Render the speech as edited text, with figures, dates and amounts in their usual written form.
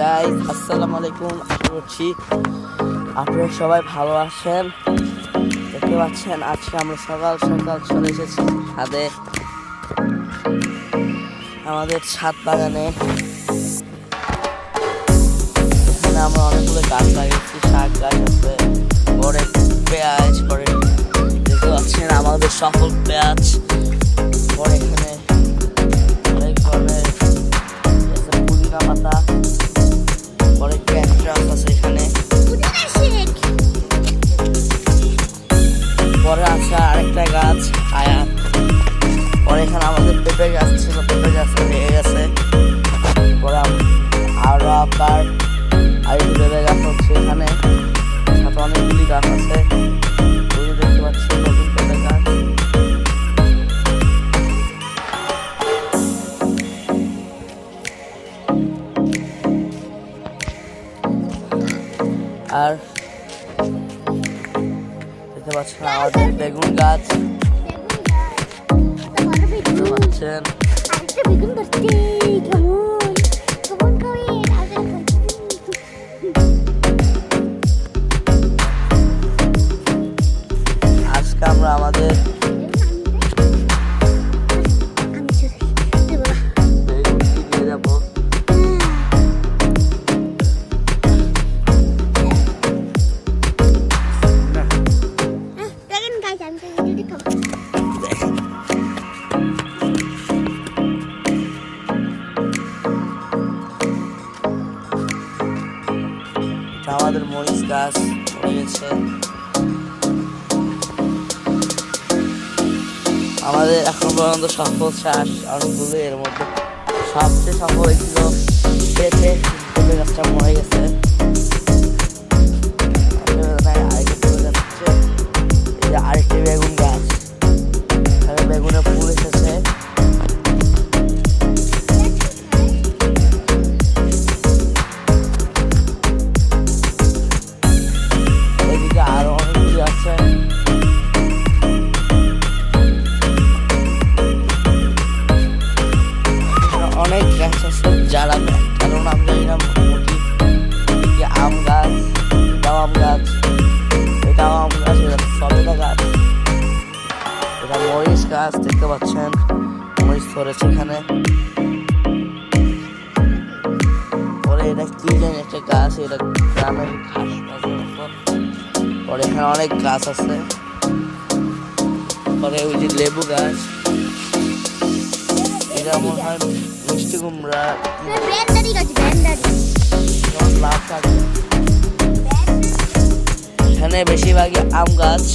Guys, আসসালামু আলাইকুম। আশা করছি আপনারা সবাই ভালো আছেন। দেখতে পাচ্ছেন আজকে আমরা সকাল সকাল চলে এসেছি ছাদে, আমাদের ছাদ বাগানে। এখানে আমরা অনেকগুলো গাছ লাগিয়েছি, শাক গাছ আছে, পরে পেঁয়াজ, পরে দেখতে পাচ্ছেন আমাদের সফল পেঁয়াজ, পরে এখানে অনেক ধরনের পুদিনা পাতা, পরে ক্যাকটাস আছে এখানে, পরে আছে আরেকটা গাছ আয়া, পরে এখানে আমাদের পেঁপে গাছ ছিল, পেঁপে গাছ হয়ে গেছে, পরে আরো আবার আরেকটি পেঁপে গাছ হচ্ছে এখানে, সাথে অনেকগুলি গাছ আছে। দেখতে পাচ্ছি নতুন পেঁপে গাছ। আর দেখতে পাচ্ছেন আমাদের বেগুন গাছ, দেখতে পাচ্ছেন আজকে আমরা আমাদের বেগুন দিয়ে যাবো। আমাদের মরিচ গাছ হয়ে গেছে। আমাদের এখন পর্যন্ত সফল চাষ অনেকগুলো, এর মধ্যে সবচেয়ে সফল হয়েছিল পেঁপে গাছটা মরে গেছে। আরেকটি বেগুন গাছ, বেগুনের ফুল এসেছে। এদিকে আরো অনেকগুলি আছে। অনেক গাছ আছে যারা কারণ আমরা এরকম মোটামুটি আম গাছ, এটাও আম গাছ, এটাও আম গাছ, এটা সবেদা গাছ, এটা মরিচ গাছ। দেখতে পাচ্ছেন মরিচ ধরেছে এখানে। পরে এটা কি জানি একটা গাছ, এটা গ্রামের ঘাস গাছের মতো। পরে এখানে অনেক গাছ আছে। পরে ওই যে লেবু গাছ, এটা মনে হয় মিষ্টি কুমড়া, এখানে বেশিরভাগই আম গাছ।